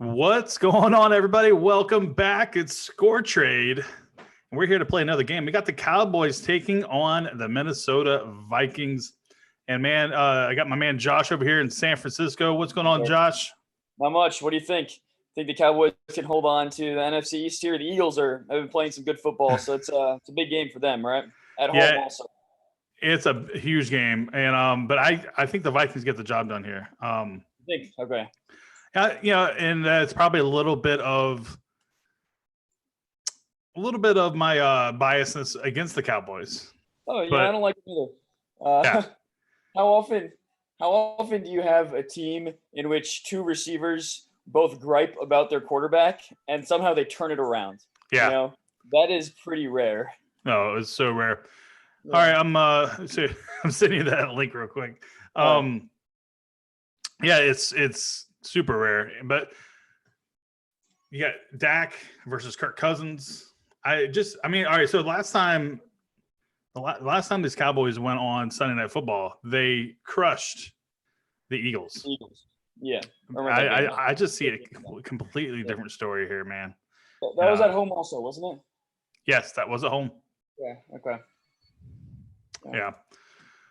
What's going on, everybody? Welcome back. It's Score Trade. We're here to play another game. We got the Cowboys taking on the Minnesota Vikings. And man, I got my man Josh over here in San Francisco. What's going on, Josh? Not much. What do you think? Think the Cowboys can hold on to the NFC East here? The Eagles have been playing some good football, so it's a big game for them, right? At home also. It's a huge game, and but I think the Vikings get the job done here. Okay. And it's probably a little bit of my biasness against the Cowboys. Oh yeah, I don't like it either. How often do you have a team in which two receivers both gripe about their quarterback and somehow they turn it around? Yeah, that is pretty rare. No, it's so rare. Yeah. All right, I'm sending you that link real quick. Yeah, it's super rare, but you got Dak versus Kirk Cousins. All right. So last time these Cowboys went on Sunday Night Football, they crushed the Eagles. Yeah. I just see a completely different story here, man. That was at home also, wasn't it? Yes, that was at home. Yeah. Okay. Yeah.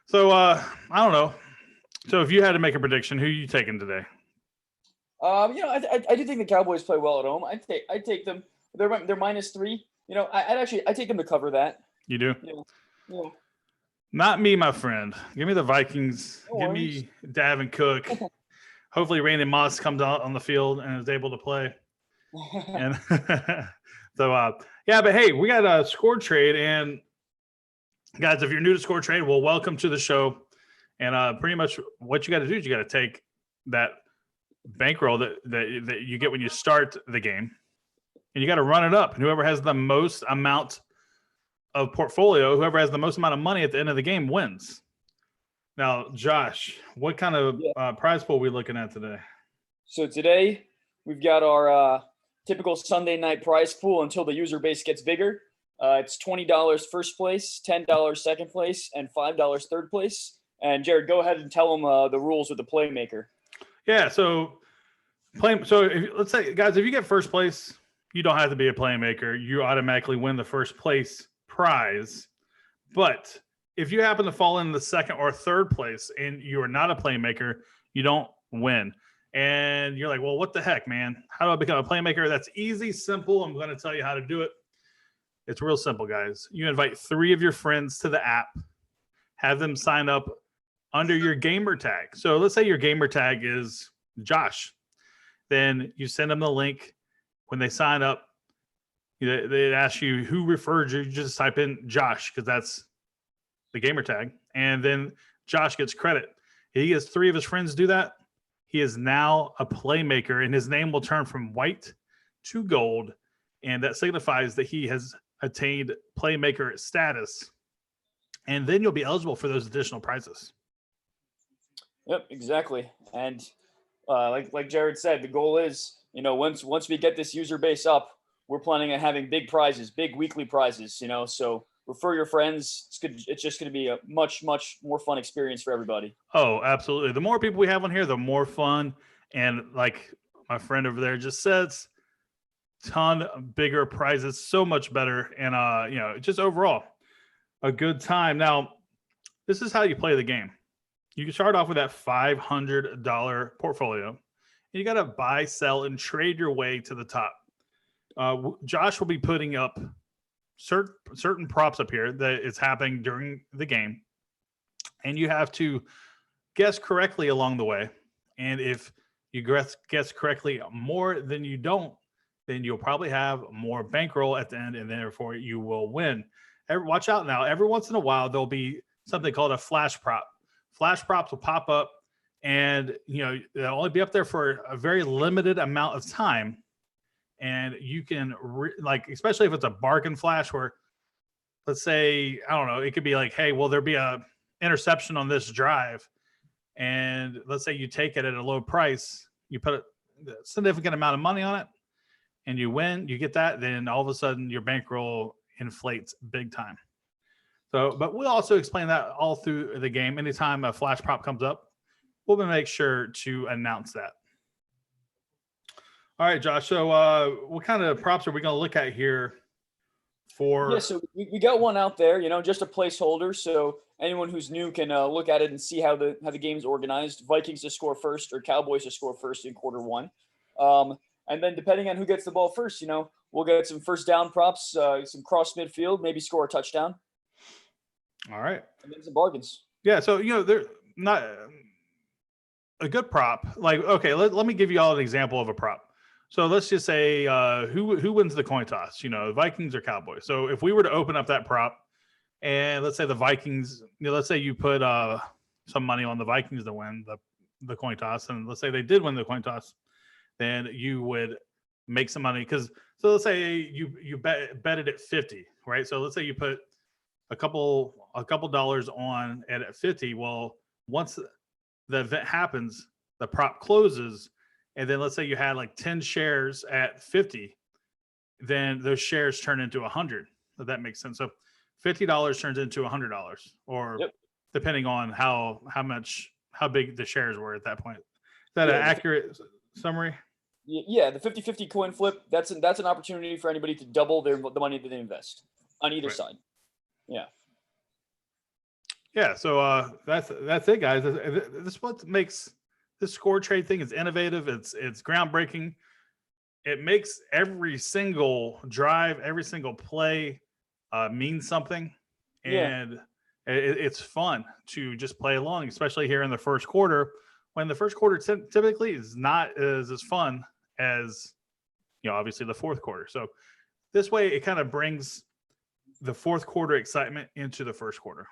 So I don't know. So if you had to make a prediction, who are you taking today? I do think the Cowboys play well at home. I take them. They're -3. I take them to cover that. You do? Yeah. Not me, my friend. Give me the Vikings. Give me Davin Cook. Hopefully Randy Moss comes out on the field and is able to play. And so but hey, we got a Score Trade, and guys, if you're new to Score Trade, well, welcome to the show. And pretty much what you got to do is you got to take that bankroll that you get when you start the game, and you got to run it up. And whoever has the most amount of portfolio, whoever has the most amount of money at the end of the game wins. Now, Josh, what kind of prize pool are we looking at today? So today we've got our typical Sunday night prize pool until the user base gets bigger. It's $20 first place, $10 second place, and $5 third place. And Jared, go ahead and tell them the rules with the playmaker. Yeah, let's say, guys, if you get first place, you don't have to be a playmaker. You automatically win the first place prize. But if you happen to fall in the second or third place and you are not a playmaker, you don't win. And you're like, well, what the heck, man? How do I become a playmaker? That's easy, simple. I'm going to tell you how to do it. It's real simple, guys. You invite 3 of your friends to the app, have them sign up under your gamer tag. So let's say your gamer tag is Josh. Then you send them the link. When they sign up, they ask you who referred you. You just type in Josh because that's the gamer tag. And then Josh gets credit. He gets 3 of his friends do that. He is now a playmaker, and his name will turn from white to gold. And that signifies that he has attained playmaker status. And then you'll be eligible for those additional prizes. Yep, exactly. And like Jared said, the goal is, once we get this user base up, we're planning on having big prizes, big weekly prizes, so refer your friends. It's just going to be a much, much more fun experience for everybody. Oh, absolutely. The more people we have on here, the more fun. And like my friend over there just says, ton bigger prizes, so much better. And, just overall a good time. Now, this is how you play the game. You can start off with that $500 portfolio. You got to buy, sell, and trade your way to the top. Josh will be putting up certain props up here that is happening during the game. And you have to guess correctly along the way. And if you guess correctly more than you don't, then you'll probably have more bankroll at the end, and therefore you will win. Watch out now. Every once in a while, there'll be something called a flash prop. Flash props will pop up, and they'll only be up there for a very limited amount of time. And you can especially if it's a bargain flash, where let's say, I don't know, it could be like, hey, will there be a interception on this drive? And let's say you take it at a low price, you put a significant amount of money on it, and you win, you get that, then all of a sudden your bankroll inflates big time. So, but we'll also explain that all through the game. Anytime a flash prop comes up, we'll make sure to announce that. All right, Josh. So what kind of props are we going to look at here for? Yeah, so we got one out there, just a placeholder. So anyone who's new can look at it and see how the game's organized. Vikings to score first or Cowboys to score first in quarter one. And then depending on who gets the ball first, we'll get some first down props, some cross midfield, maybe score a touchdown. All right. And then some bargains. Yeah. So, they're not a good prop. Like, okay, let me give you all an example of a prop. So let's just say who wins the coin toss, Vikings or Cowboys. So if we were to open up that prop and let's say the Vikings, let's say you put some money on the Vikings to win the coin toss. And let's say they did win the coin toss, then you would make some money. So let's say you bet it at 50, right? So let's say you put a couple dollars on it at 50. Well, once the event happens, the prop closes. And then let's say you had like 10 shares at 50, then those shares turn into 100. If that makes sense. So $50 turns into $100, or depending on how big the shares were at that point. Is that an accurate summary? Yeah, the 50-50 coin flip, that's an opportunity for anybody to double the money that they invest on either side. Yeah. Yeah, so that's it, guys. This is what makes this score trade thing is innovative. It's groundbreaking. It makes every single drive, every single play mean something, and it's fun to just play along, especially here in the first quarter, when the first quarter typically is not as fun as obviously the fourth quarter. So this way, it kind of brings the fourth quarter excitement into the first quarter.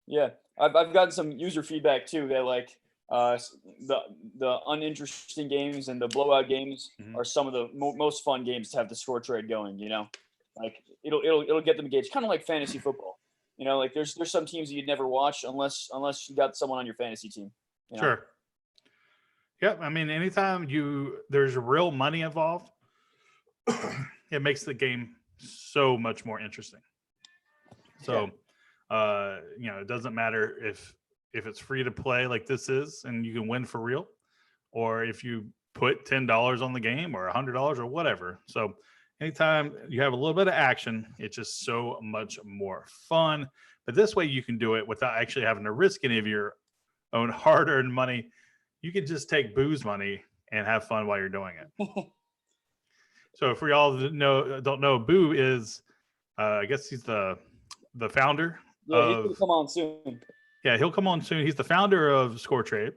Yeah, I've gotten some user feedback too. That like the uninteresting games and the blowout games are some of the most fun games to have the score trade going. Like it'll get them engaged, kind of like fantasy football. Like there's some teams that you'd never watch unless you got someone on your fantasy team. Sure. Yep. I mean, anytime there's real money involved, it makes the game so much more interesting. So, it doesn't matter if it's free to play like this is, and you can win for real, or if you put $10 on the game or $100 or whatever. So anytime you have a little bit of action, it's just so much more fun. But this way you can do it without actually having to risk any of your own hard-earned money. You can just take Boo's money and have fun while you're doing it. So for y'all that don't know, Boo is, I guess he's the founder. Yeah, he's gonna come on soon. Yeah, he'll come on soon. He's the founder of ScoreTrade.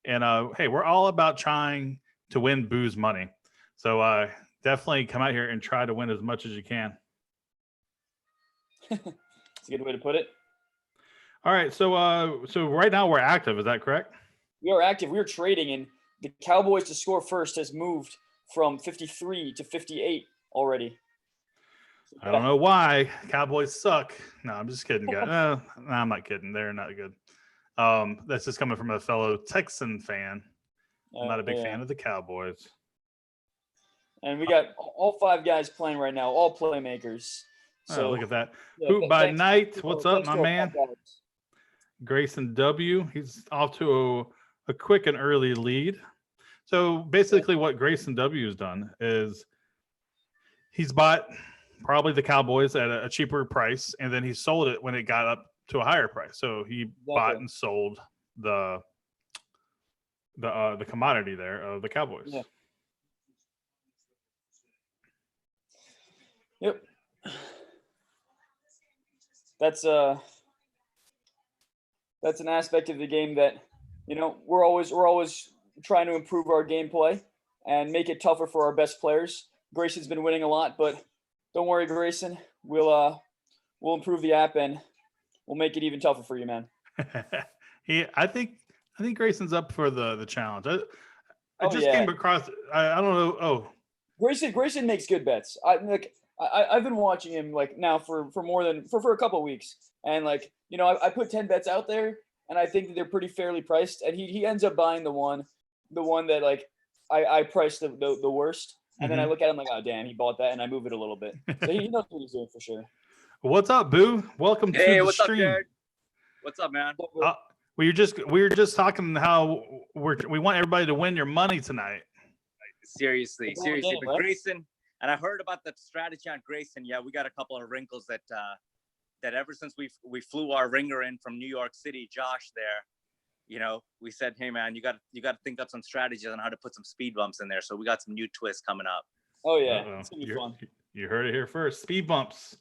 And hey, we're all about trying to win Boo's money. So definitely come out here and try to win as much as you can. That's a good way to put it. All right. So right now we're active. Is that correct? We are active. We are trading, and the Cowboys to score first has moved from 53 to 58 already. I don't know why. Cowboys suck. No, I'm just kidding, guys. No, I'm not kidding. They're not good. That's just coming from a fellow Texan fan. I'm not a big fan of the Cowboys. And we got all 5 guys playing right now, all playmakers. So look at that. Hoop by Night. What's up, my man? Grayson W. He's off to a quick and early lead. So basically what Grayson W has done is he's bought probably the Cowboys at a cheaper price, and then he sold it when it got up to a higher price. So he bought and sold the commodity there of the Cowboys. Yeah. Yep. That's an aspect of the game that we're always trying to improve our gameplay and make it tougher for our best players. Grayson's been winning a lot, but don't worry, Grayson. We'll improve the app and we'll make it even tougher for you, man. I think Grayson's up for the challenge. I just came across. I don't know. Oh, Grayson makes good bets. I've been watching him now for a couple of weeks, and I put 10 bets out there, and I think that they're pretty fairly priced, and he ends up buying the one that I priced the worst. And then I look at him like, oh, damn, he bought that, and I move it a little bit. So he knows what he's doing for sure. What's up, Boo? Welcome to the stream. What's up, Jared? What's up, man? We were just talking how we want everybody to win your money tonight. It's all a game, But right? Grayson, and I heard about the strategy on Grayson. Yeah, we got a couple of wrinkles that ever since we flew our ringer in from New York City, Josh there, we said, hey man, you got to think up some strategies on how to put some speed bumps in there. So we got some new twists coming up. Oh yeah, Uh-oh. it's gonna be fun. You heard it here first. Speed bumps.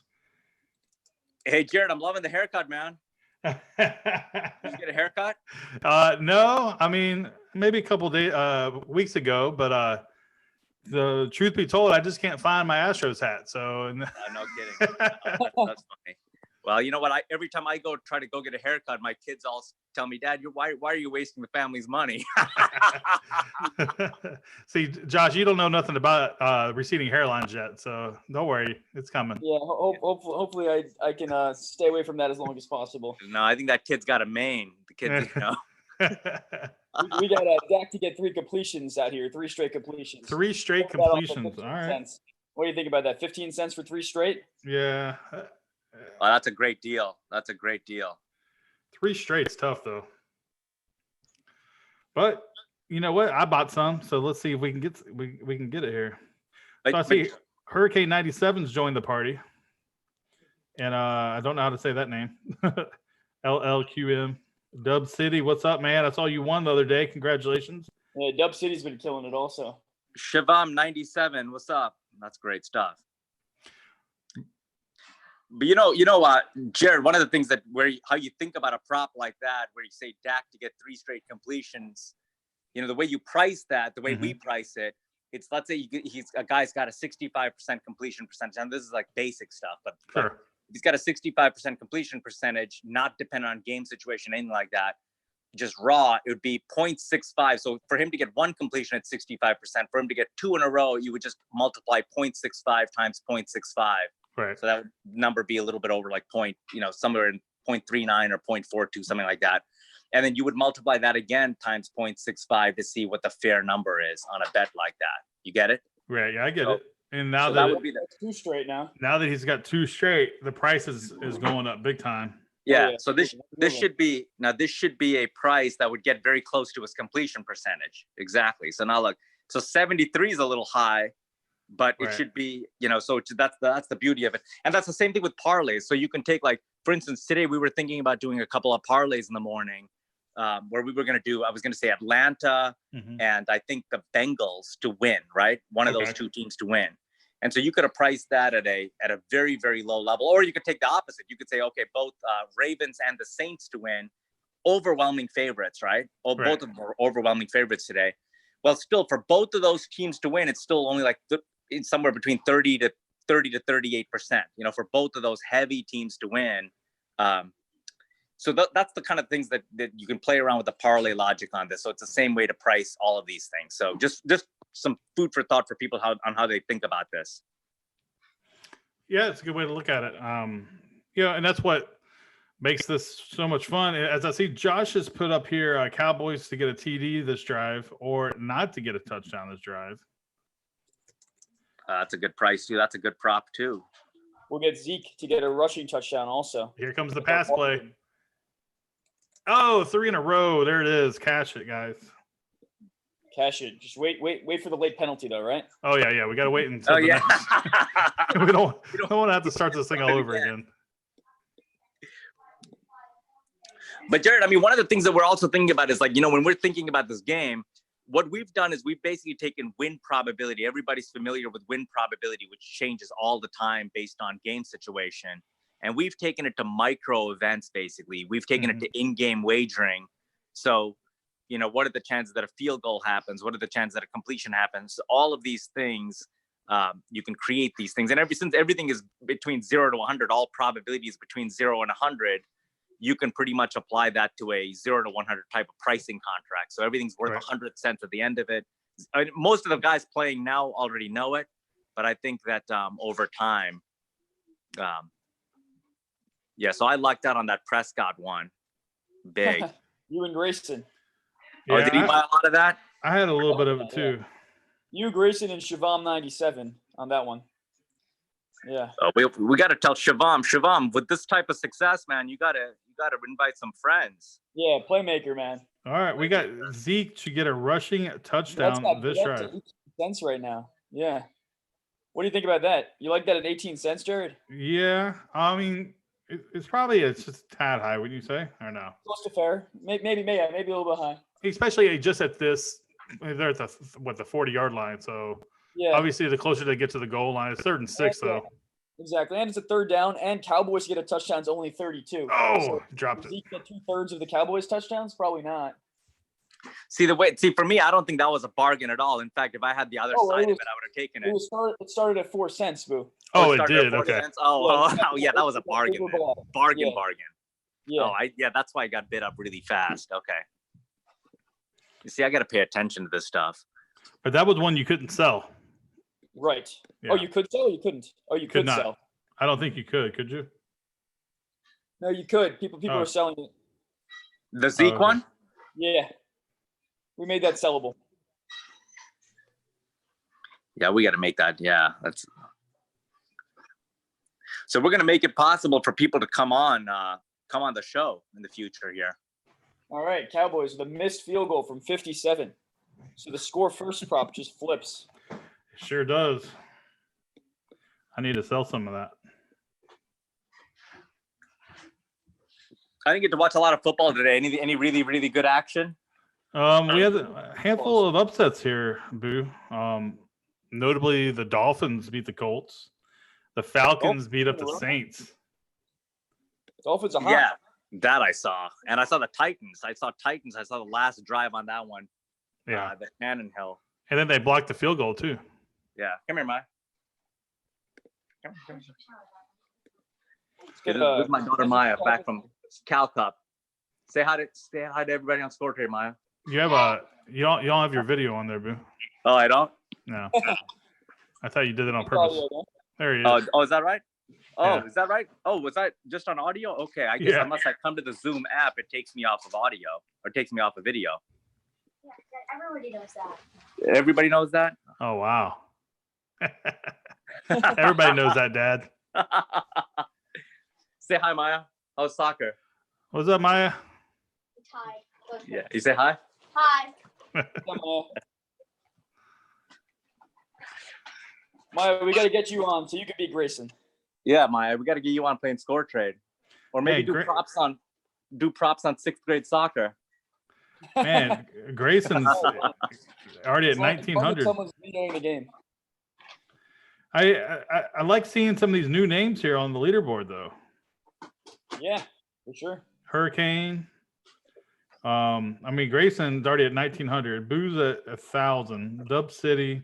Hey Jared, I'm loving the haircut, man. Did you get a haircut? No, I mean maybe a couple days, weeks ago, but the truth be told, I just can't find my Astros hat. So No kidding. That's funny. Well, you know what? Every time I try to go get a haircut, my kids all tell me, Dad, why are you wasting the family's money? see, Josh, you don't know nothing about receding hairlines yet, so don't worry, it's coming. Yeah, hopefully I can stay away from that as long as possible. No, I think that kid's got a mane. The kid, We got Dak to get 3 completions out here, 3 straight completions. 3 straight Put that off at completions. 15 All right. cents. What do you think about that? 15 cents for 3 straight? Yeah. Oh, that's a great deal. 3 straight's tough though. But you know what? I bought some, so let's see if we can get it here. So I see Hurricane 97's joined the party, and I don't know how to say that name. LLQM Dub City. What's up, man? I saw you won the other day. Congratulations. Yeah, Dub City's been killing it also. Shivam 97. What's up? That's great stuff. But Jared, one of the things that how you think about a prop like that, where you say Dak to get 3 straight completions, the way you price that, the way we price it, it's, let's say a guy's got a 65% completion percentage, and this is like basic stuff, but he's got a 65% completion percentage, not dependent on game situation, anything like that. Just raw, it would be 0.65. So for him to get 1 completion at 65%, for him to get 2 in a row, you would just multiply 0.65 times 0.65. Right. So that would number be a little bit over like somewhere in 0.39 or 0.42, something like that. And then you would multiply that again times 0.65 to see what the fair number is on a bet like that. You get it? Right. Yeah, I get it. And now that would be 2 straight now. Now that he's got 2 straight, the price is going up big time. Yeah. So this should be a price that would get very close to his completion percentage. Exactly. So now look, so 73 is a little high, but it should be, so that's the beauty of it. And that's the same thing with parlays. So you can take, like, for instance, today we were thinking about doing a couple of parlays in the morning, where we were going to do, I was going to say Atlanta and I think the Bengals to win, right? One of those 2 teams to win. And so you could have priced that at a very, very low level, or you could take the opposite. You could say, okay, both Ravens and the Saints to win, overwhelming favorites, right? Both of them are overwhelming favorites today. Well, still, for both of those teams to win, it's still only like it's somewhere between 30 to 38%, for both of those heavy teams to win. So that's the kind of things that you can play around with the parlay logic on this. So it's the same way to price all of these things. So just some food for thought for people on how they think about this. Yeah, it's a good way to look at it. And that's what makes this so much fun. As I see, Josh has put up here Cowboys to get a TD this drive or not to get a touchdown this drive. That's a good price too. That's a good prop too. We'll get Zeke to get a rushing touchdown also. Here comes the pass play. Oh, 3 in a row. There it is. Cash it, guys. Cash it. Just wait for the late penalty though, right? Oh yeah. We got to wait until the next. we don't want to have to start this thing all over again. But Jared, I mean, one of the things that we're also thinking about is, like, when we're thinking about this game, what we've done is we've basically taken win probability. Everybody's familiar with win probability, which changes all the time based on game situation. And we've taken it to micro events, basically. We've taken it to in-game wagering. So, what are the chances that a field goal happens? What are the chances that a completion happens? All of these things, you can create these things. And since everything is between 0 to 100, all probability is between 0 and 100, you can pretty much apply that to a 0 to 100 type of pricing contract. So everything's worth 100 cents at the end of it. I mean, most of the guys playing now already know it, but I think that over time, so I lucked out on that Prescott one. Big. You and Grayson. Yeah, did he buy a lot of that? I had a little bit of it too. You, Grayson, and Shivam 97 on that one. Yeah. We got to tell Shivam, with this type of success, man, you got to invite some friends. Yeah, playmaker, man. All right, we got Zeke to get a rushing touchdown this drive. cents right now. Yeah. What do you think about that? You like that at 18 cents, Jared? Yeah, I mean, it's probably it's just a tad high. Would you say or no? Close to fair. Maybe a little bit high. Especially just at this, they're at the 40-yard line. So Yeah. obviously, the closer they get to the goal line, it's 3rd and 6 though. Exactly, and it's a 3rd down, and Cowboys get a touchdown. It's only 32. Oh, so dropped it. Zeke get 2/3 of the Cowboys touchdowns? Probably not. See for me, I don't think that was a bargain at all. In fact, if I had the other side of it, I would have taken it. It started at 4 cents, Boo. Oh, it did. Okay. Oh, yeah, that was a bargain. Bargain. Yeah. Oh, that's why I got bid up really fast. Okay. You see, I got to pay attention to this stuff. But that was one you couldn't sell. Right. Yeah. Oh, you could sell? Or you couldn't? Oh, you could not sell. I don't think you could you? No, you could. People are selling it. The Zeke one? Yeah. We made that sellable. Yeah, we got to make that. Yeah, so we're going to make it possible for people to come on the show in the future here. All right, Cowboys with a missed field goal from 57. So the score first prop just flips. It sure does. I need to sell some of that. I didn't get to watch a lot of football today. Any really, really good action? We had a handful of upsets here, Boo. Notably, the Dolphins beat the Colts. The Falcons beat up the Saints. Dolphins are hot. Yeah, that I saw. And I saw the Titans. I saw the last drive on that one. Yeah. The Cannon Hill. And then they blocked the field goal, too. Yeah. Come here, Maya. Come Good, This is my daughter, Maya, back from Cal Cup. Say hi to everybody on SCORETRADE, Maya. You don't have your video on there, Boo. Oh, I don't? No. I thought you did it on purpose. There he is. Oh, is that right? Oh, Yeah. Is that right? Oh, was that just on audio? Okay, I guess unless I come to the Zoom app, it takes me off of audio or takes me off of video. Yeah, everybody knows that. Everybody knows that? Oh, wow. Everybody knows that, Dad. Say hi, Maya. How's soccer? What's up, Maya? Hi. Yeah, you say hi? Hi. Maya, we got to get you on so you can be Grayson. Yeah, Maya, we got to get you on playing SCORETRADE, or maybe do props on 6th grade soccer. Man, Grayson's already at 1900. Someone's videoing the game. I like seeing some of these new names here on the leaderboard, though. Yeah, for sure. Hurricane. I mean, Grayson's already at 1900. Boo's at 1000. Dub City.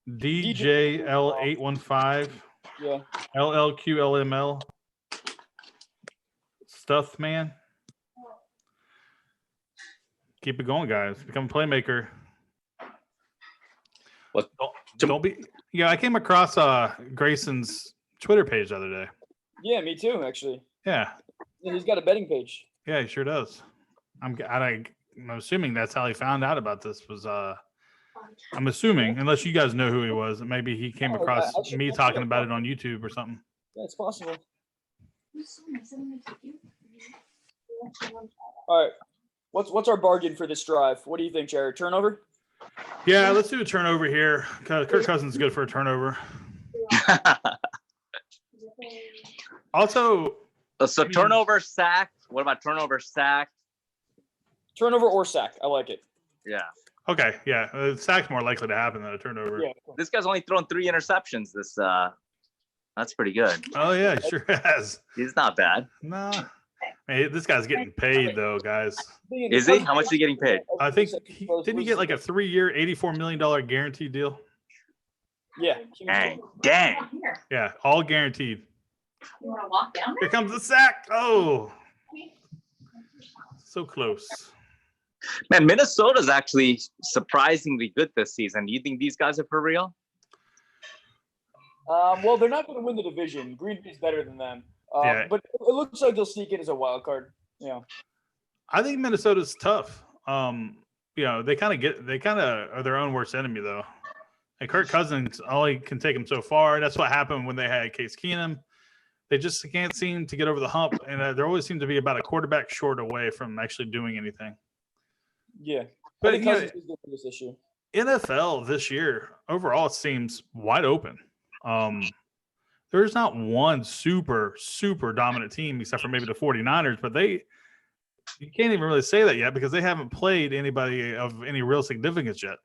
DJL815. Yeah. LLQLML. Stuff Man. Keep it going, guys. Become a playmaker. What? Don't be. Yeah, I came across Grayson's Twitter page the other day. Yeah, me too, actually. Yeah. Yeah, he's got a betting page. Yeah, he sure does. I'm assuming that's how he found out about this. I'm assuming, unless you guys know who he was, maybe he came across me talking about it on YouTube or something. Yeah, it's possible. All right. What's our bargain for this drive? What do you think, Jared? Turnover? Yeah, let's do a turnover here. Kirk Cousins is good for a turnover. Also, so turnover, sack. What about turnover, sack? Turnover or sack. I like it. Yeah. okay, yeah, sack's more likely to happen than a turnover. Yeah. This guy's only thrown 3 interceptions. That's pretty good. Oh yeah, he sure has. He's not bad. Nah, hey, this guy's getting paid though, guys. Is he? How much is he getting paid? I think didn't he get like a 3-year, $84 million guaranteed deal? Yeah. Dang. Yeah, all guaranteed. You want to walk down Here comes the sack. Oh, so close. Man, Minnesota's actually surprisingly good this season. Do you think these guys are for real? Well, they're not going to win the division. Green Bay's better than them. Yeah. But it looks like they'll sneak in as a wild card. Yeah. I think Minnesota's tough. They kind of are their own worst enemy though. And Kirk Cousins only can take them so far. That's what happened when they had Case Keenum. They just can't seem to get over the hump, and there always seem to be about a quarterback short away from actually doing anything. Yeah. But I think Cousins is good for this issue. NFL this year overall seems wide open. There's not one super dominant team except for maybe the 49ers, but you can't even really say that yet because they haven't played anybody of any real significance yet.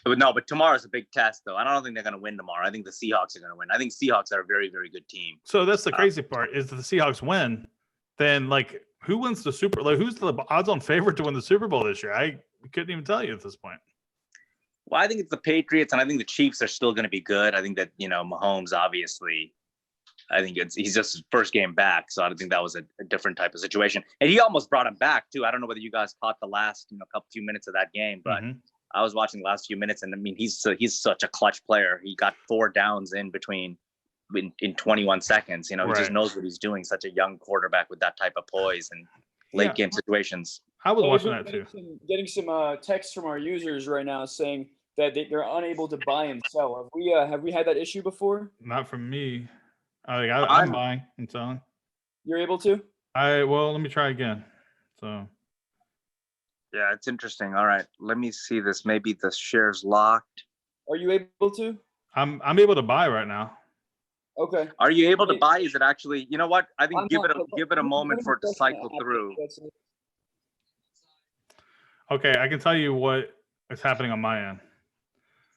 No, but tomorrow's a big test, though. I don't think they're going to win tomorrow. I think the Seahawks are going to win. I think Seahawks are a very, very good team. So that's the crazy part is that the Seahawks win, then like who wins the Super? Like who's the odds-on favorite to win the Super Bowl this year? I couldn't even tell you at this point. Well, I think it's the Patriots, and I think the Chiefs are still going to be good. I think that Mahomes, obviously, I think he's just his first game back, so I don't think that was a different type of situation. And he almost brought him back too. I don't know whether you guys caught the last few minutes of that game, but. Mm-hmm. I was watching the last few minutes, and I mean, he's such a clutch player. He got 4 downs in 21 seconds. He just knows what he's doing. Such a young quarterback with that type of poise and late game situations. I was watching that too. Getting some texts from our users right now saying that they're unable to buy and sell. Have we had that issue before? Not from me. I'm buying and selling. You're able to? Let me try again. So. Yeah, it's interesting. All right, let me see this. Maybe the share's locked. Are you able to? I'm able to buy right now. Okay. Are you able to buy? Is it actually? You know what? I think give it a moment for it to cycle through. Okay, I can tell you what is happening on my end.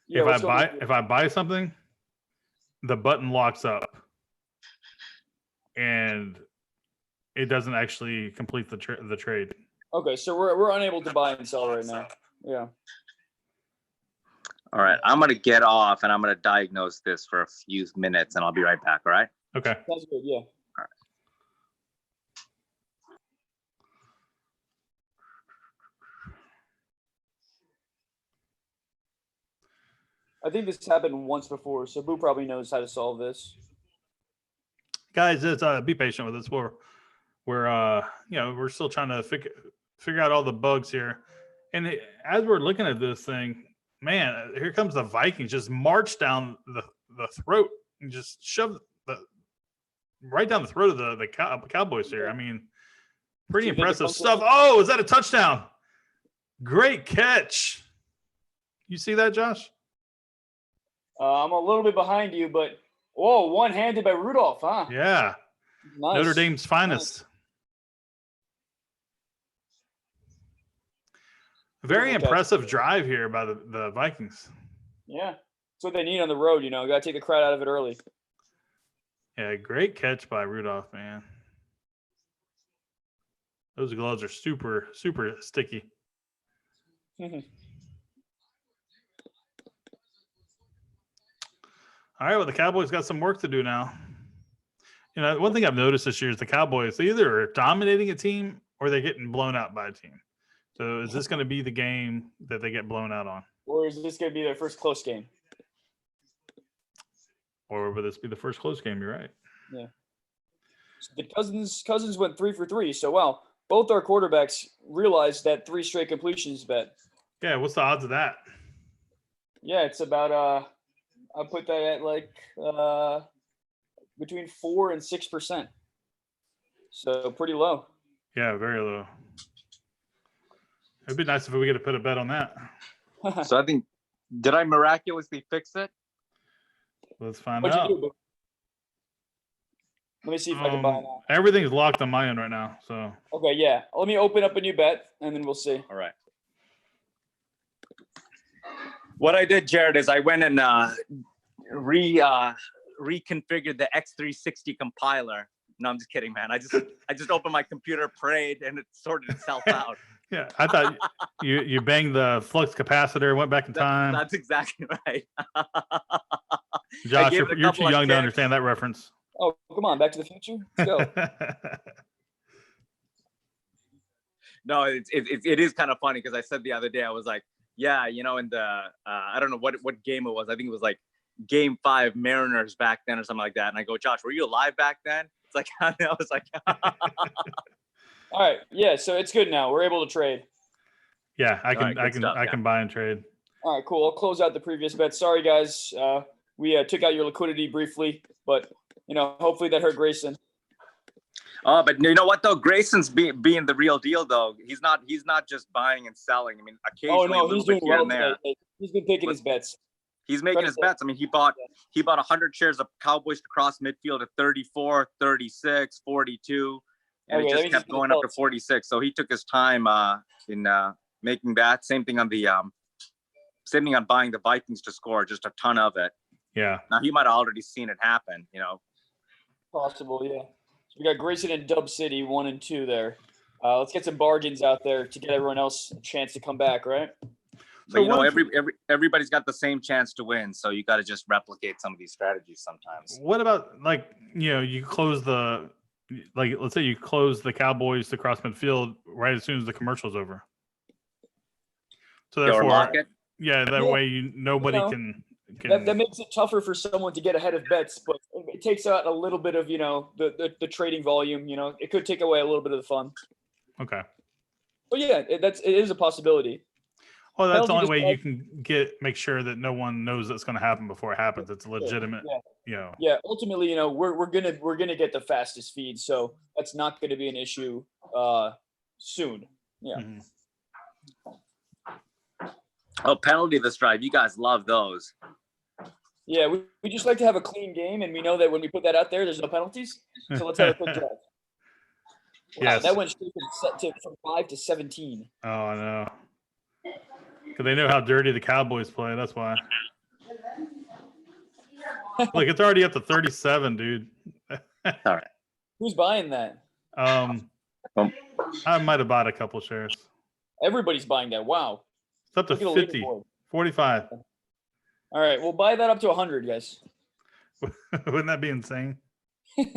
Yeah, if I buy something, the button locks up, and it doesn't actually complete the trade. Okay, so we're unable to buy and sell right now. Yeah. All right, I'm gonna get off and I'm gonna diagnose this for a few minutes, and I'll be right back. All right. Okay. Sounds good. Yeah. All right. I think this happened once before, so Boo probably knows how to solve this. Guys, just be patient with us. We're still trying to figure out all the bugs here. And as we're looking at this thing, man, here comes the Vikings, just march down the throat and just shove right down the throat of the Cowboys here. I mean, pretty impressive stuff. Oh, is that a touchdown? Great catch. You see that, Josh? I'm a little bit behind you, but one-handed by Rudolph, huh? Yeah. Nice. Notre Dame's finest. Nice. Very impressive drive here by the Vikings. Yeah. That's what they need on the road, Got to take the crowd out of it early. Yeah, great catch by Rudolph, man. Those gloves are super sticky. All right, well, the Cowboys got some work to do now. One thing I've noticed this year is the Cowboys, they either are dominating a team or they're getting blown out by a team. So is this going to be the game that they get blown out on? Or is this going to be their first close game? Or will this be the first close game? You're right. Yeah. So the Cousins went 3 for 3. So, both our quarterbacks realized that 3 straight completions bet. Yeah, what's the odds of that? Yeah, it's about I put that at like between 4 and 6%. So pretty low. Yeah, very low. It'd be nice if we get to put a bet on that. So I think, did I miraculously fix it? Let's find What'd out. You do? Let me see if I can buy now. Everything's locked on my end right now. So okay, yeah. Let me open up a new bet and then we'll see. All right. What I did, Jared, is I went and reconfigured the X360 compiler. No, I'm just kidding, man. I just opened my computer, prayed, and it sorted itself out. Yeah, I thought you banged the flux capacitor, went back in time. That's exactly right. Josh, you're too young to understand that reference. Oh, come on, Back to the Future. Let's go. No, it is kind of funny because I said the other day, I was like, yeah, in the I don't know what game it was. I think it was like Game 5 Mariners back then or something like that. And I go, Josh, were you alive back then? It's like I was like. All right, yeah. So it's good now. We're able to trade. Yeah, I can buy and trade. All right, cool. I'll close out the previous bet. Sorry, guys. We took out your liquidity briefly, but hopefully that hurt Grayson. Oh, but you know what though? Grayson's being the real deal though. He's not just buying and selling. I mean, occasionally a little he's bit doing here well and there. today. He's been taking his bets. He's making his bets. I mean, he bought 100 shares of Cowboys to cross midfield at 34, 36, 42, and it just kept going up to 46. So he took his time in making that. Same thing on buying the Vikings to score, just a ton of it. Yeah. Now he might have already seen it happen, Possible, yeah. So we got Grayson and Dub City 1 and 2 there. Let's get some bargains out there to get everyone else a chance to come back, right? But everybody's got the same chance to win, so you got to just replicate some of these strategies sometimes. What about you close let's say you close the Cowboys to cross midfield right as soon as the commercial's over. So therefore, way nobody can. That makes it tougher for someone to get ahead of bets, but it takes out a little bit of the trading volume. It could take away a little bit of the fun. Okay. But yeah, it is a possibility. Well, that's the only way you can make sure that no one knows that's going to happen before it happens. It's legitimate. Yeah. Yeah. Ultimately, we're gonna get the fastest feed, so that's not going to be an issue soon. Yeah. Mm-hmm. Oh, penalty this drive. You guys love those. Yeah, we just like to have a clean game, and we know that when we put that out there, there's no penalties. So let's have a quick drive. Wow, yes. That went straight from 5 to 17. Oh, I know. Because they know how dirty the Cowboys play. That's why. Look, it's already up to 37, dude. All right. Who's buying that? I might have bought a couple shares. Everybody's buying that. Wow. It's up to 50, 45. All right, we'll buy that up to 100, guys. Wouldn't that be insane? Do I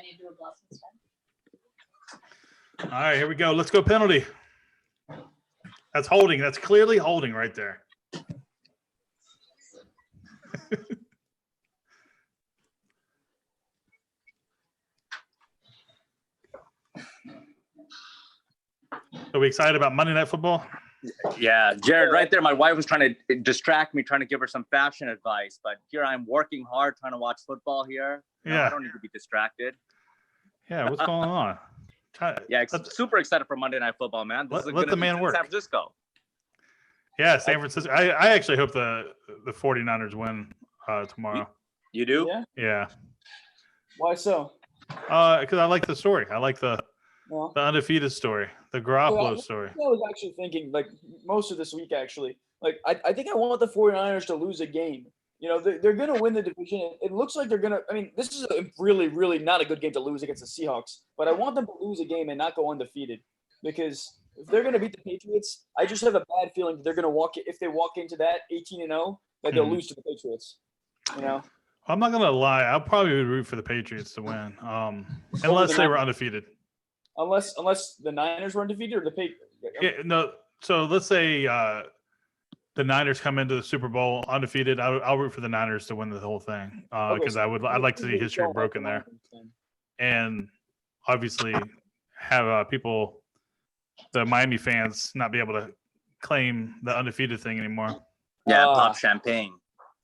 need to do a blast instead? All right, here we go. Let's go penalty. That's holding. That's clearly holding right there. Are we excited about Monday Night Football? Yeah, Jared, right there. My wife was trying to distract me, trying to give her some fashion advice. But here I'm working hard, trying to watch football here. I don't need to be distracted. Yeah, what's going on? Super excited for Monday Night Football, man. Let the man work. San Francisco. Yeah, San Francisco. I actually hope the 49ers win tomorrow. You do? Yeah. Why so? Because I like the story. I like the undefeated story, the Garoppolo story. I was actually thinking, most of this week, actually. I think I want the 49ers to lose a game. They're going to win the division. It looks like they're going to – I mean, this is a really, really not a good game to lose against the Seahawks. But I want them to lose a game and not go undefeated. Because if they're going to beat the Patriots, I just have a bad feeling that they're going to if they walk into that 18-0, that they'll lose to the Patriots. I'm not going to lie. I'll probably root for the Patriots to win, unless they were undefeated. Unless the Niners were undefeated or the Patriots. Yeah, no. So let's say the Niners come into the Super Bowl undefeated. I'll root for the Niners to win the whole thing because I'd like to see history broken there, and obviously have people, the Miami fans, not be able to claim the undefeated thing anymore. Yeah, pop champagne.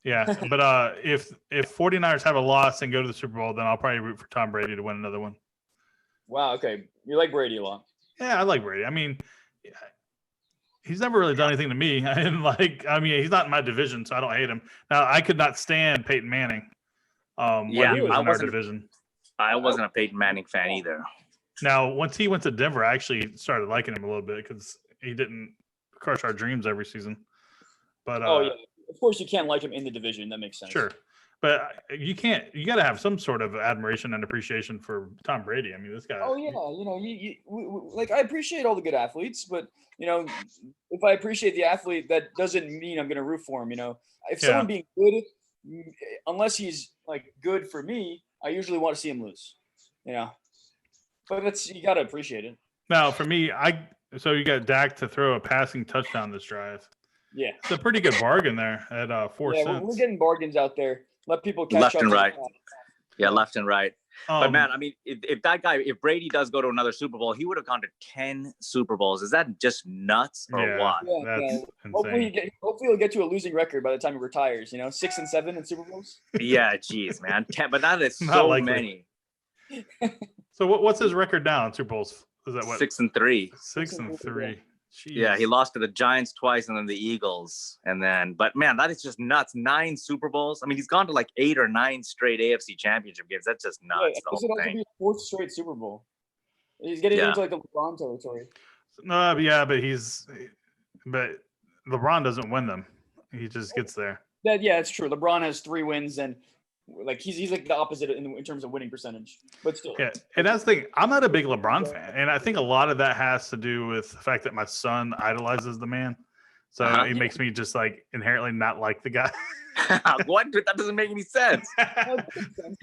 Yeah, but if 49ers have a loss and go to the Super Bowl, then I'll probably root for Tom Brady to win another one. Wow. Okay, you like Brady a lot. Yeah, I like Brady. I mean, he's never really done anything to me. He's not in my division, so I don't hate him. Now, I could not stand Peyton Manning. When he was in our division. I wasn't a Peyton Manning fan either. Now, once he went to Denver, I actually started liking him a little bit because he didn't crush our dreams every season. But of course you can't like him in the division. That makes sense. Sure. But you got to have some sort of admiration and appreciation for Tom Brady. I mean, this guy. Oh yeah, I appreciate all the good athletes, but if I appreciate the athlete, that doesn't mean I'm going to root for him. If someone being good, unless he's good for me, I usually want to see him lose. But you got to appreciate it. Now, for me, so you got Dak to throw a passing touchdown this drive. Yeah, it's a pretty good bargain there at 4 cents. We're getting bargains out there. Let people catch left up. And right. Yeah, left and right. But man, I mean, if Brady does go to another Super Bowl, he would have gone to 10 Super Bowls. Is that just nuts or what? That's insane. Hopefully he'll get to a losing record by the time he retires. 6 and 7 in Super Bowls. Yeah, geez, man. 10, but that is so many. So what's his record now in Super Bowls? Is that what? 6-3. 6-3. Jeez. Yeah, he lost to the Giants twice and then the Eagles. But man, that is just nuts. 9 Super Bowls. I mean, he's gone to like 8 or 9 straight AFC championship games. That's just nuts. Yeah, this would also be his 4th straight Super Bowl. He's getting into like the LeBron territory. No, but LeBron doesn't win them. He just gets there. It's true. LeBron has 3 wins, and like he's like the opposite in terms of winning percentage. But still, yeah. And that's the thing. I'm not a big LeBron fan, and I think a lot of that has to do with the fact that my son idolizes the man. So it makes me just like inherently not like the guy. What? That doesn't make any sense. That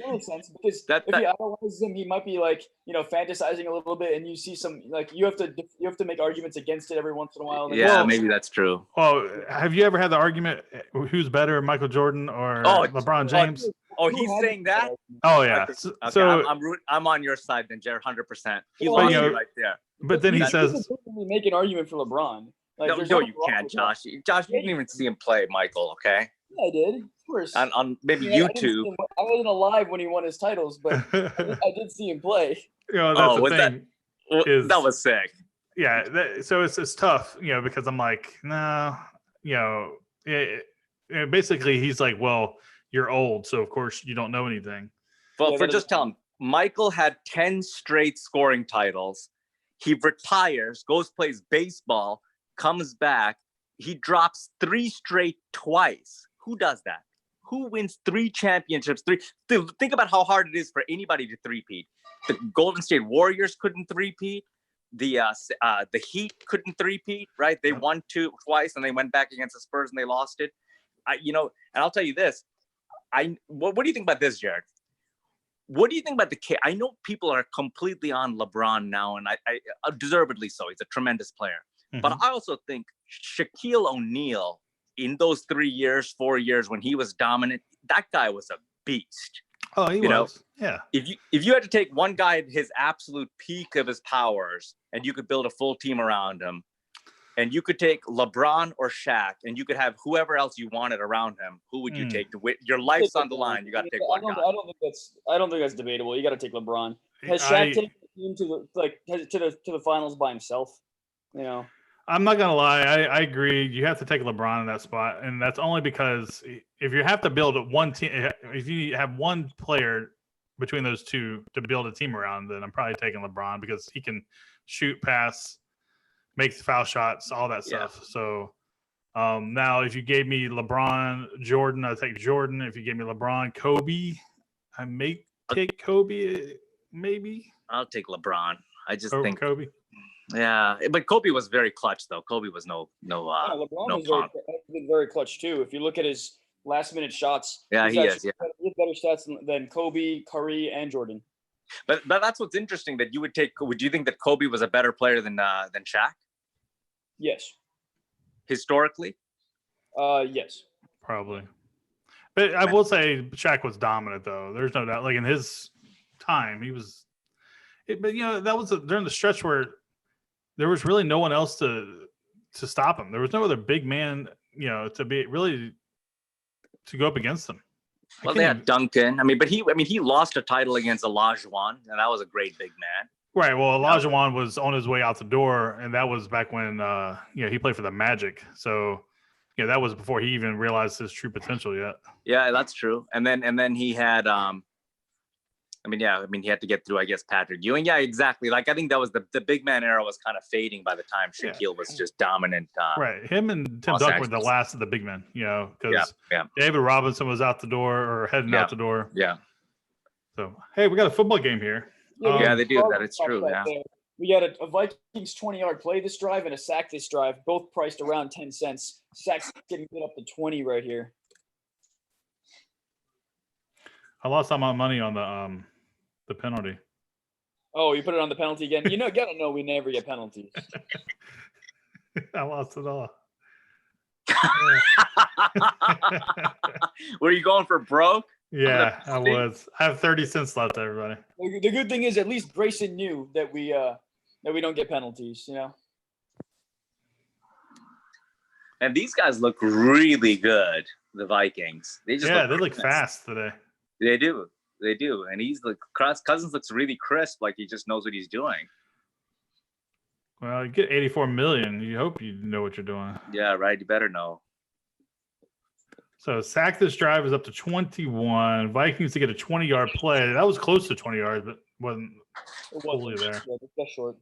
makes sense because if you idolize him, he might be like, fantasizing a little bit, and you see some like you have to make arguments against it every once in a while. Yeah, maybe that's true. Well, have you ever had the argument who's better, Michael Jordan or LeBron James? Oh, he's saying that? Oh yeah. Okay. So I'm on your side then, Jared, 100%. He Well, lost you right there. but then he says, make an argument for LeBron. Like, no, you can't, Josh. Josh, you didn't even see him play, Michael. Okay. Yeah, I did, of course. On maybe YouTube. I wasn't alive when he won his titles, but I did see him play. That's the thing. That was sick. Yeah, so it's tough, because I'm like, no, basically he's like, well, you're old, so of course you don't know anything. Well, just tell him, Michael had 10 straight scoring titles. He retires, goes plays baseball, comes back. He drops 3 straight twice. Who does that? Who wins 3 championships? Think about how hard it is for anybody to three-peat. The Golden State Warriors couldn't three-peat. The Heat couldn't three-peat, right? They won twice and they went back against the Spurs and they lost it. And I'll tell you this. What do you think about this, Jared? What do you think about the kid? I know people are completely on LeBron now, and I deservedly so. He's a tremendous player. Mm-hmm. But I also think Shaquille O'Neal, in those 4 years when he was dominant, that guy was a beast. Oh, he was. Yeah. If you had to take one guy at his absolute peak of his powers, and you could build a full team around him, and you could take LeBron or Shaq, and you could have whoever else you wanted around him, who would you take to win? Your life's on the line. You got to take one guy. I don't think that's debatable. You got to take LeBron. Has Shaq taken the team to the finals by himself? I'm not gonna lie. I agree. You have to take LeBron in that spot, and that's only because if you have to build one team, if you have one player between those two to build a team around, then I'm probably taking LeBron because he can shoot, pass, make foul shots, all that stuff. So now, if you gave me LeBron, Jordan, I'd take Jordan. If you gave me LeBron, Kobe, I may take Kobe. Maybe I'll take LeBron. I just think Kobe. Yeah, but Kobe was very clutch, though. Kobe was LeBron was very clutch too. If you look at his last-minute shots, he has better stats than Kobe, Curry, and Jordan. But that's what's interesting that you would take. Would you think that Kobe was a better player than Shaq? Yes. Historically? Yes. Probably. But I will say Shaq was dominant, though. There's no doubt. Like in his time, he was. But that was during the stretch where there was really no one else to stop him. There was no other big man, to be really to go up against him. Well, they had Duncan. He lost a title against Olajuwon, and that was a great big man. Right. Well, Olajuwon was on his way out the door, and that was back when he played for the Magic. So that was before he even realized his true potential yet. Yeah, that's true. And then he had he had to get through, I guess, Patrick Ewing. Yeah, exactly. Like, I think that was the big man era was kind of fading by the time Shaquille was just dominant. Right. Him and Tim Duncan were the last of the big men, because David Robinson was out the door or heading out the door. Yeah. So, hey, we got a football game here. Yeah, they do that. It's true. Yeah. We got a Vikings 20-yard play this drive and a sack this drive, both priced around 10 cents. Sacks getting it up to 20 right here. I lost all my money on the penalty. Oh, you put it on the penalty again? Gotta know we never get penalties. I lost it all. Were you going for broke? Yeah, I was. I have 30 cents left, everybody. The good thing is at least Grayson knew that we don't get penalties, And these guys look really good, the Vikings. They look look fast today. They do. They do, and he's like Cousins looks really crisp, like he just knows what he's doing. Well, you get 84 million. You hope you know what you're doing. Yeah, right. You better know. So sack this drive is up to 21. Vikings to get a 20-yard play. That was close to 20 yards, but wasn't fully there. Yeah, just short.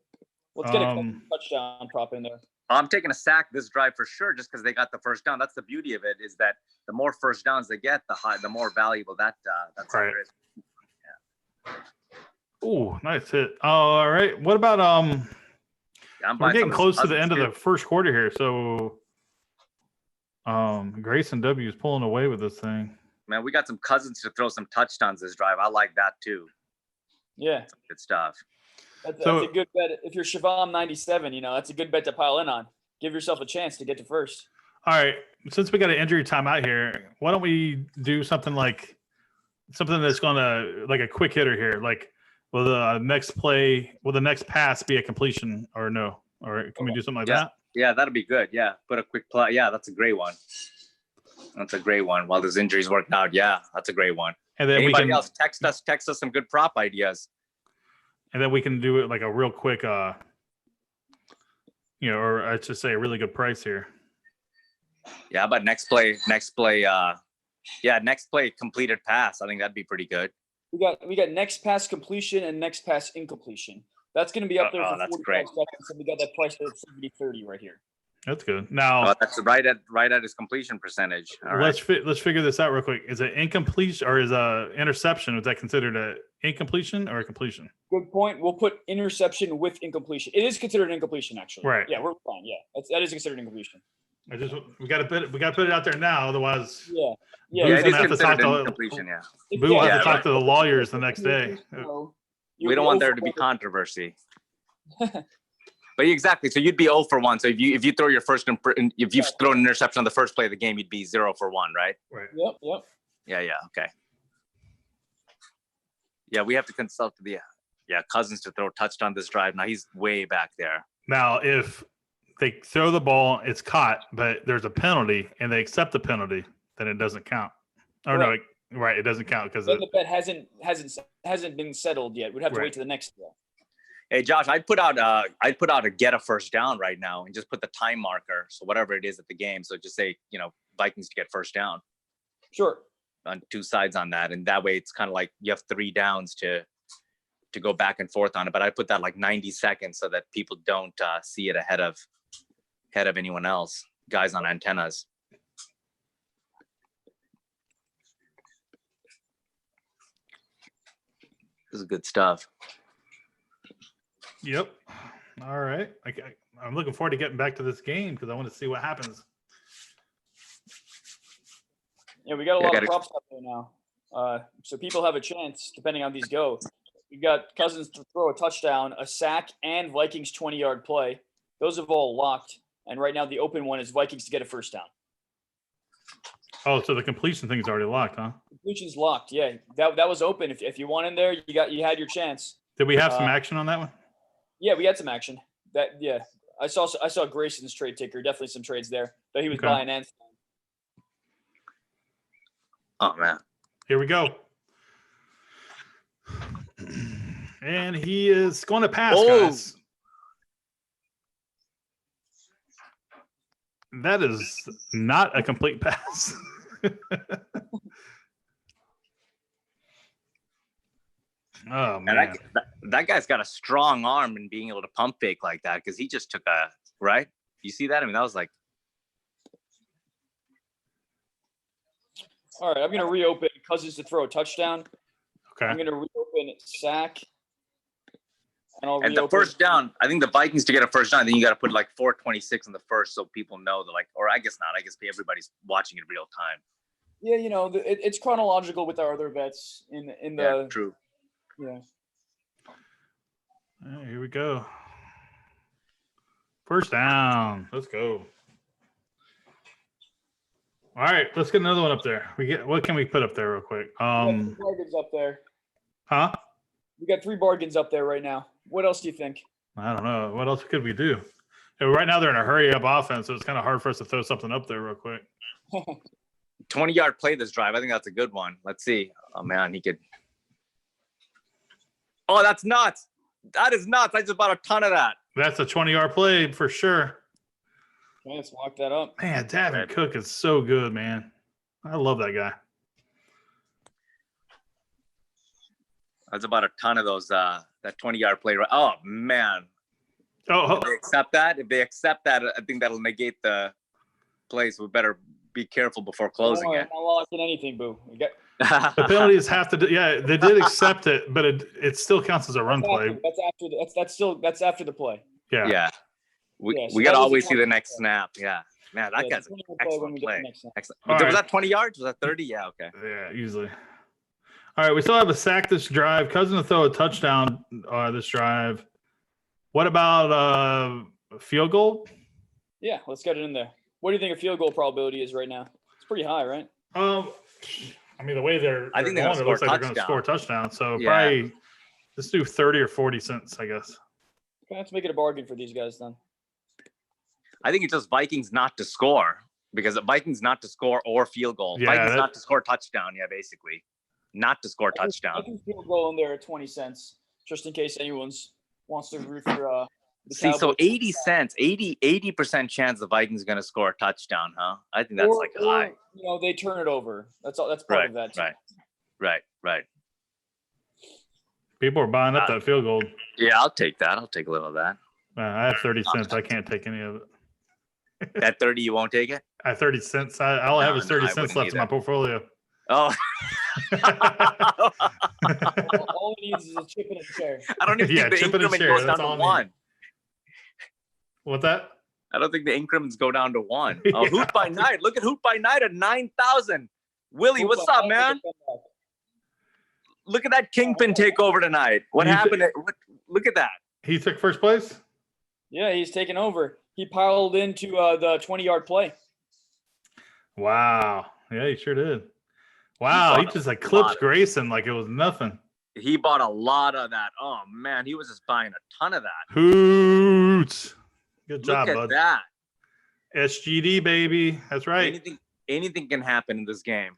Let's get a touchdown prop in there. I'm taking a sack this drive for sure, just because they got the first down. That's the beauty of it, is that the more first downs they get, the more valuable that right. is. Yeah. Ooh, nice hit. All right. What about we're getting close to the end of the first quarter here, so Grayson W is pulling away with this thing. Man, we got some Cousins to throw some touchdowns this drive. I like that too. Yeah, that's good stuff. That's a good bet. If you're Shavam 97, that's a good bet to pile in on. Give yourself a chance to get to first. All right, since we got an injury timeout here, why don't we do something that's gonna like a quick hitter here, like. Will the next pass be a completion or no? Or can we do something like that? Yeah, that'll be good. Yeah, put a quick play. Yeah, that's a great one. That's a great one. While those injuries worked out, yeah, that's a great one. And then anybody else text us some good prop ideas. And then we can do it like a real quick, or I should say a really good price here. Yeah, but next play, completed pass. I think that'd be pretty good. We got next pass completion and next pass incompletion. That's going to be up there for 45 seconds. And we got that price at 70-30 right here. That's good. Now that's right at his completion percentage. Let's figure this out real quick. Is it incompletion or is a interception? Is that considered an incompletion or a completion? Good point. We'll put interception with incompletion. It is considered an incompletion, actually. Right. Yeah, we're fine. Yeah, that is considered incompletion. We got to put it out there now, otherwise. Yeah, it is considered incompletion. Yeah. Boo will have to talk to the lawyers the next day. We don't want there to be controversy. But exactly, so you'd be 0 for 1. So if you throw your if you've thrown an interception on the first play of the game, you'd be 0 for 1, right? Right. Yep. Yeah. Okay. Yeah, we have to consult the Cousins to throw a touchdown this drive. Now he's way back there. Now if they throw the ball, it's caught, but there's a penalty, and they accept the penalty, then it doesn't count. Oh no, it doesn't count because the bet hasn't been settled yet. We'd have to wait to the next throw. Hey Josh, I'd put out a get a first down right now and just put the time marker. So whatever it is at the game. So just say, Vikings to get first down. Sure. On two sides on that. And that way it's kind of like you have 3 downs to go back and forth on it. But I put that like 90 seconds so that people don't see it ahead of anyone else, guys on antennas. This is good stuff. Yep. All right. I'm looking forward to getting back to this game because I want to see what happens. Yeah, we got a lot of props up there now. So people have a chance, depending on these go. We've got Cousins to throw a touchdown, a sack, and Vikings 20-yard play. Those have all locked. And right now the open one is Vikings to get a first down. Oh, so the completion thing is already locked, huh? Completion's locked. Yeah, that was open. If you won in there, you had your chance. Did we have some action on that one? Yeah, we had some action. I saw Grayson's trade ticker. Definitely some trades there. Though he was buying and. Oh man! Here we go. And he is going to pass, guys. That is not a complete pass. Oh man, that guy's got a strong arm in being able to pump fake like that because he just took a right. You see that? I mean, that was like. All right, I'm going to reopen Cousins to throw a touchdown. Okay. I'm going to reopen sack. And the first down, I think the Vikings to get a first down, then you got to put like 4:26 in the first so people know that or I guess not. I guess everybody's watching it real time. Yeah, it's chronological with our other bets in the. Yeah, true. Yeah. Here we go. First down. Let's go. All right, let's get another one up there. What can we put up there real quick? We got 3 bargains up there. Huh? We got 3 bargains up there right now. What else do you think? I don't know. What else could we do? Right now they're in a hurry-up offense, so it's kind of hard for us to throw something up there real quick. 20-yard play this drive. I think that's a good one. Let's see. Oh man, he could. Oh, that's nuts. That is nuts. I just bought a ton of that. That's a 20-yard play for sure. Okay, let's lock that up. Man, Dalvin Cook is so good, man. I love that guy. That's about a ton of those. That 20-yard play. Oh man. Oh, If they accept that, I think that'll negate the plays. We better be careful before closing it. I'm not locking anything, boo. the penalties have to. Yeah, they did accept it, but it still counts as a run play. That's after the play. Yeah. Yeah. We got to always see the next snap. Yeah. Man, that guy's an excellent play. Excellent. Was that 20 yards? Was that 30? Yeah. Okay. Yeah, usually. All right, we still have a sack this drive. Cousins to throw a touchdown this drive. What about a field goal? Yeah, let's get it in there. What do you think a field goal probability is right now? It's pretty high, right? I mean, the way I think they're going, it looks like they're going to score a touchdown. So probably let's do 30 or 40 cents, I guess. Okay, let's make it a bargain for these guys then. I think it's just Vikings not to score, because Vikings not to score or field goal. Yeah, Vikings not to score touchdown. Yeah, basically. Not to score touchdown. I can field goal in there at 20 cents, just in case anyone wants to root for the See, so Cowboys. 80 cents, 80% chance the Vikings are going to score a touchdown, huh? I think that's high. They turn it over. That's all. That's part of that. Too. Right. People are buying up that field goal. Yeah, I'll take that. I'll take a little of that. I have 30 cents. I can't take any of it. At 30, you won't take it? I have 30 cents. All I have is 30 cents left in my portfolio. Oh. All he needs is a chip and a chair. I don't even think the increment goes down to 1. What's that? I don't think the increments go down to 1. Oh, Hoot by Night. Look at Hoot by Night at 9,000. Willie, what's up, man? Look at that Kingpin takeover tonight. What happened? Look at that. He took first place? Yeah, he's taken over. He piled into the 20-yard play. Wow. Yeah, he sure did. Wow, he just eclipsed Grayson like it was nothing. He bought a lot of that. Oh, man, he was just buying a ton of that. Hoots. Good job, bud. Look at that. SGD, baby. That's right. Anything can happen in this game.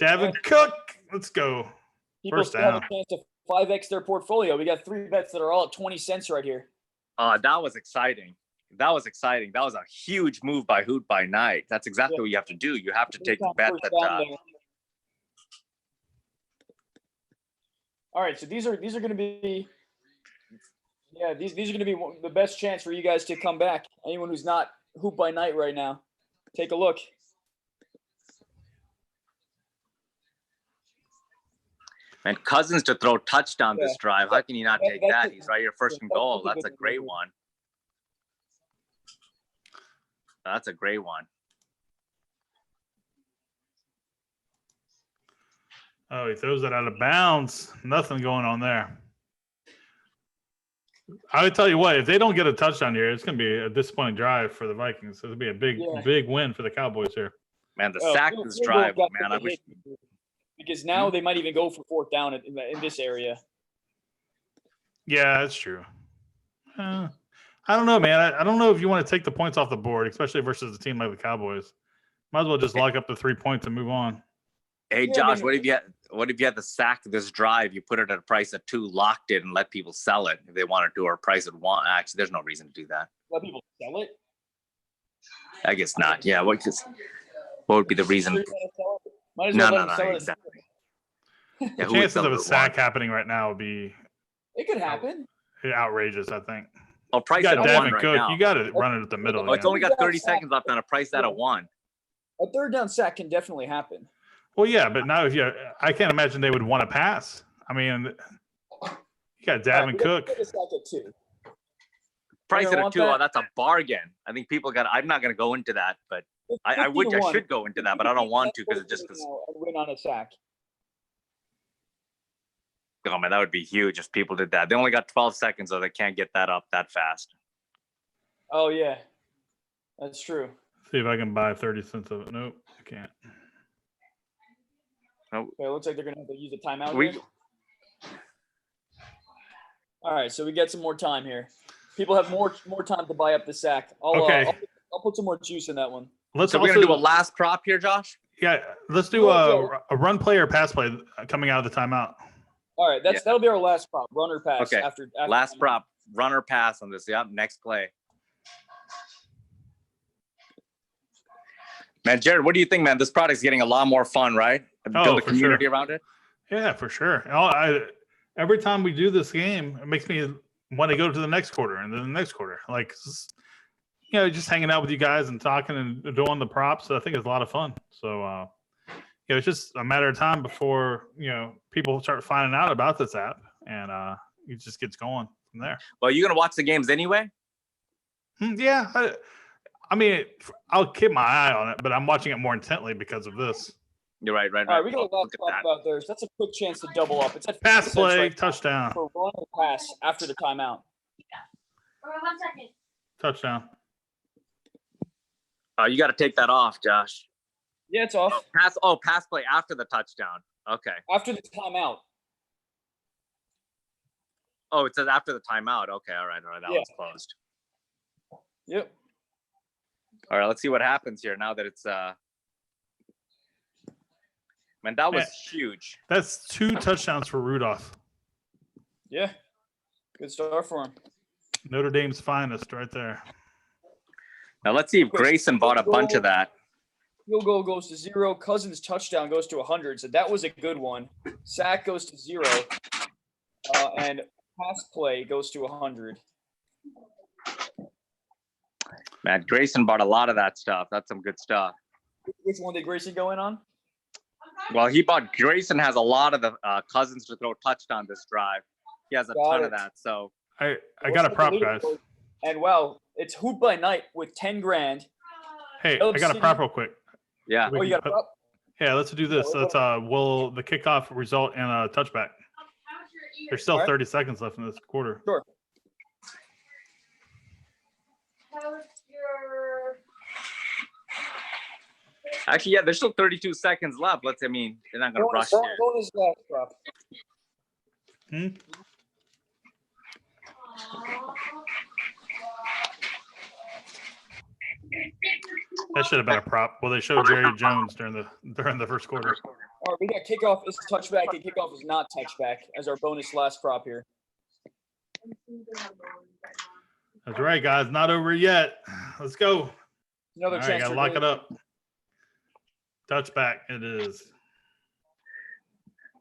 Dalvin Cook. Let's go. People First still down. have a chance to 5x their portfolio. We got 3 bets that are all at 20 cents right here. That was exciting. That was a huge move by Hoot by Night. That's exactly what you have to do. You have to take the bet that. All right, so these are going to be. Yeah, these are going to be the best chance for you guys to come back. Anyone who's not Hoop by Night right now, take a look. And Cousins to throw touchdown this drive. How can you not take that? He's right here, first and goal. That's a great one. That's a great one. Oh, he throws it out of bounds. Nothing going on there. I would tell you what, if they don't get a touchdown here, it's going to be a disappointing drive for the Vikings. It'll be a big win for the Cowboys here. Man, the sack this drive, man. I wish. Because now they might even go for 4th down in this area. Yeah, that's true. I don't know, man. I don't know if you want to take the points off the board, especially versus a team like the Cowboys. Might as well just lock up the 3 points and move on. Hey, Josh, what if you had the sack this drive? You put it at a price of 2, locked it, and let people sell it if they wanted to, or a price at 1. Actually, there's no reason to do that. Let people sell it? I guess not. Yeah. What would be the reason? No, exactly. Yeah, the chances of a sack happening right now would be. It could happen. Outrageous, I think. I'll price you it got at 1 Dalvin right Cook. now. You got to run it at the middle. Oh, it's only got 30 seconds left on a price that at 1. A 3rd down sack can definitely happen. Well, yeah, but now I can't imagine they would want to pass. I mean, you got Dalvin Cook. Price it at 2. Oh, that's a bargain. I think people got. I'm not going to go into that, but I should go into that, but I don't want to because it just win on a sack. Oh man, that would be huge if people did that. They only got 12 seconds, so they can't get that up that fast. Oh yeah, that's true. See if I can buy 30 cents of it. Nope, I can't. Nope. Okay, it looks like they're gonna have to use a timeout. Here. All right, so we get some more time here. People have more time to buy up the sack. I'll put some more juice in that one. We're gonna do a last prop here, Josh. Yeah, let's do a run play or pass play coming out of the timeout. All right, that'll be our last prop, runner pass. Okay. After Last prop, runner pass on this. Yep, next play. Man, Jared, what do you think, man? This product's getting a lot more fun, right? Build a for community sure. around it. Yeah, for sure. Every time we do this game, it makes me want to go to the next quarter and then the next quarter. Like, just hanging out with you guys and talking and doing the props. I think it's a lot of fun. So, it's just a matter of time before, people start finding out about this app, and it just gets going from there. Well, you going to watch the games anyway? Yeah. I mean, I'll keep my eye on it, but I'm watching it more intently because of this. You're right. All right, we got a lot to talk about there. So that's a quick chance to double up. It's at Pass 50 play, right touchdown. for run or pass after the timeout. Or 1 second. Touchdown. You got to take that off, Josh. Yeah, it's off. Pass play after the touchdown. Okay. After the timeout. Oh, it says after the timeout. Okay, all right. That one's closed. Yep. All right, let's see what happens here now that it's man, that was huge. That's 2 touchdowns for Rudolph. Yeah. Good start for him. Notre Dame's finest right there. Now let's see if Grayson bought a bunch of that. Field goal goes to 0. Cousins touchdown goes to 100. So that was a good one. Sack goes to 0. And pass play goes to 100. Man, Grayson bought a lot of that stuff. That's some good stuff. Which one did Grayson go in on? Well, Grayson has a lot of the Cousins to throw touchdown this drive. He has a ton of that. So I got a prop, guys. And it's Hoop by Night with 10 grand. Hey, I got a prop real quick. Yeah. Oh, you got a prop? Yeah, let's do this. Let's will the kickoff result in a touchback? There's still 30 seconds left in this quarter. Sure. Actually, yeah, there's still 32 seconds left. They're not going to rush here. Bonus last prop. That should have been a prop. Well, they showed Jerry Jones during the first quarter. All right, we got kickoff is touchback and kickoff is not touchback as our bonus last prop here. That's right, guys. Not over yet. Let's go. Another All chance. right, gotta lock it up. Touchback it is.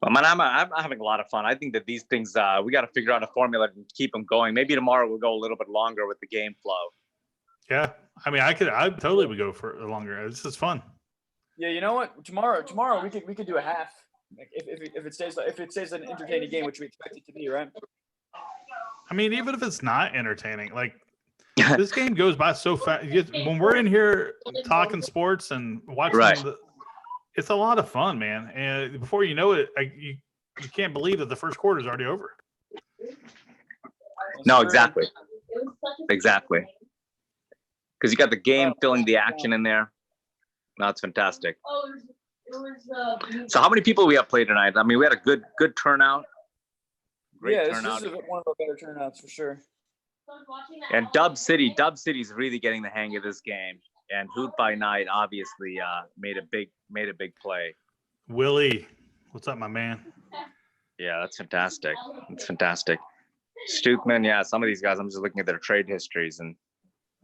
Well, man, I'm having a lot of fun. I think that these things, we got to figure out a formula to keep them going. Maybe tomorrow we'll go a little bit longer with the game flow. Yeah, I mean, I totally would go for longer. This is fun. Yeah, you know what? Tomorrow we could do a half. Like if it stays an entertaining game, which we expect it to be, right? I mean, even if it's not entertaining, like this game goes by so fast. When we're in here talking sports and watching, it's a lot of fun, man. And before you know it, you can't believe that the first quarter is already over. No, exactly. Because you got the game filling the action in there. That's fantastic. So how many people we have played tonight? I mean, we had a good turnout. Great turnout. This is one of our better turnouts for sure. And Dub City's really getting the hang of this game. And Hoot by Night obviously made a big play. Willie, what's up, my man? Yeah, that's fantastic. That's fantastic. Stuckman, yeah, some of these guys, I'm just looking at their trade histories and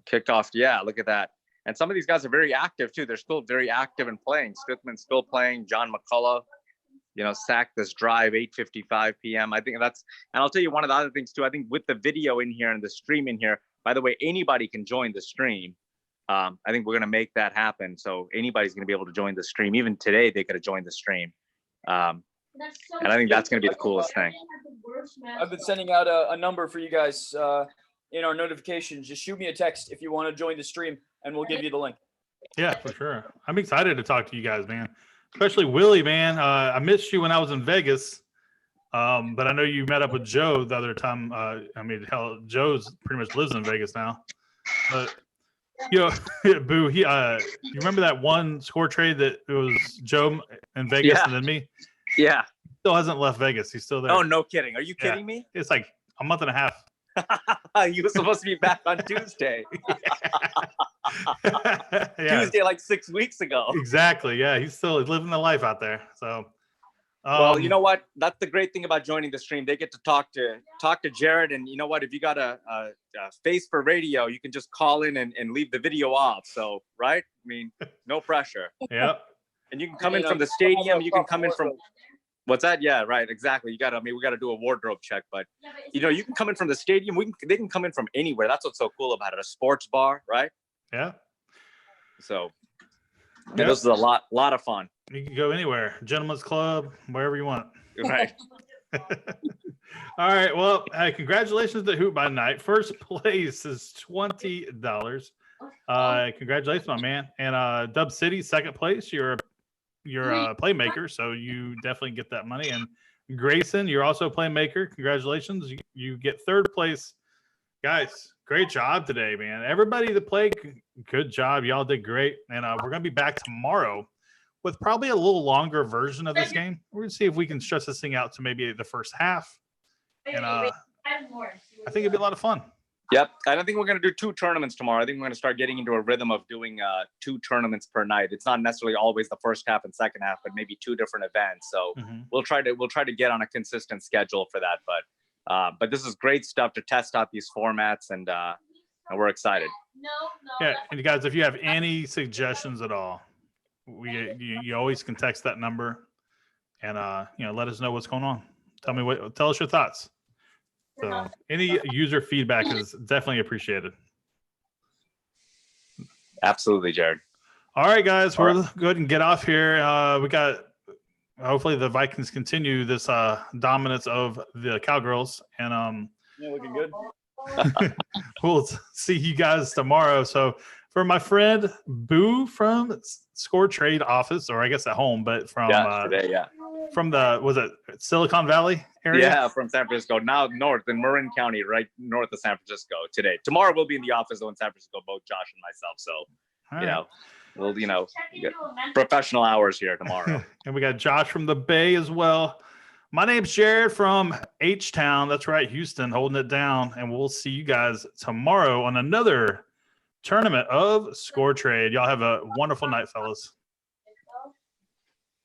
kickoff. Yeah, look at that. And some of these guys are very active too. They're still very active and playing. Stuckman's still playing. John McCullough, sacked this drive 8:55 p.m. I think and I'll tell you one of the other things too. I think with the video in here and the stream in here, by the way, anybody can join the stream. I think we're going to make that happen. So anybody's going to be able to join the stream. Even today, they could have joined the stream. And I think that's going to be the coolest thing. I've been sending out a number for you guys in our notifications. Just shoot me a text if you want to join the stream, and we'll give you the link. Yeah, for sure. I'm excited to talk to you guys, man. Especially Willie, man. I missed you when I was in Vegas, but I know you met up with Joe the other time. Hell, Joe's pretty much lives in Vegas now. But Boo, you remember that one score trade that it was Joe in Vegas and then me? Yeah. Still hasn't left Vegas. He's still there. Oh, no kidding. Are you kidding me? It's like a month and a half. You were supposed to be back on Tuesday. Yeah. Tuesday, like 6 weeks ago. Exactly. Yeah, he's still living the life out there. So Well, you know what? That's the great thing about joining the stream. They get to talk to Jared, and you know what? If you got a face for radio, you can just call in and leave the video off. So, right? I mean, no pressure. Yep. And you can come in from the stadium. You can come in from. What's that? Yeah, right. Exactly. We got to do a wardrobe check, but you know, you can come in from the stadium. They can come in from anywhere. That's what's so cool about it. A sports bar, right? Yeah. So, yeah, this is a lot of fun. You can go anywhere, gentleman's club, wherever you want. Right. All right. Well, hey, congratulations to Hoop by Night. First place is $20. Congratulations, my man. And Dub City, second place. You're a playmaker, so you definitely get that money. And Grayson, you're also a playmaker. Congratulations. You get third place. Guys, great job today, man. Everybody that played, good job. Y'all did great. And we're going to be back tomorrow with probably a little longer version of this game. We're going to see if we can stretch this thing out to maybe the first half. And I think it'd be a lot of fun. Yep. I don't think we're going to do 2 tournaments tomorrow. I think we're going to start getting into a rhythm of doing 2 tournaments per night. It's not necessarily always the first half and second half, but maybe 2 different events. So we'll try to get on a consistent schedule for that. But this is great stuff to test out these formats, and we're excited. Yeah. And you guys, if you have any suggestions at all, you always can text that number and let us know what's going on. Tell us your thoughts. So any user feedback is definitely appreciated. Absolutely, Jared. All right, guys, we're good and get off here. We got hopefully the Vikings continue this dominance of the Cowgirls, and looking good. We'll see you guys tomorrow. So for my friend Boo from SCORETRADE office, or I guess at home, but from from was it Silicon Valley area? Yeah, from San Francisco, now north in Marin County, right north of San Francisco today. Tomorrow we'll be in the office though in San Francisco, both Josh and myself. So, we'll get professional hours here tomorrow. And we got Josh from the Bay as well. My name's Jared from H-Town. That's right, Houston, holding it down. And we'll see you guys tomorrow on another tournament of SCORETRADE. Y'all have a wonderful night, fellas.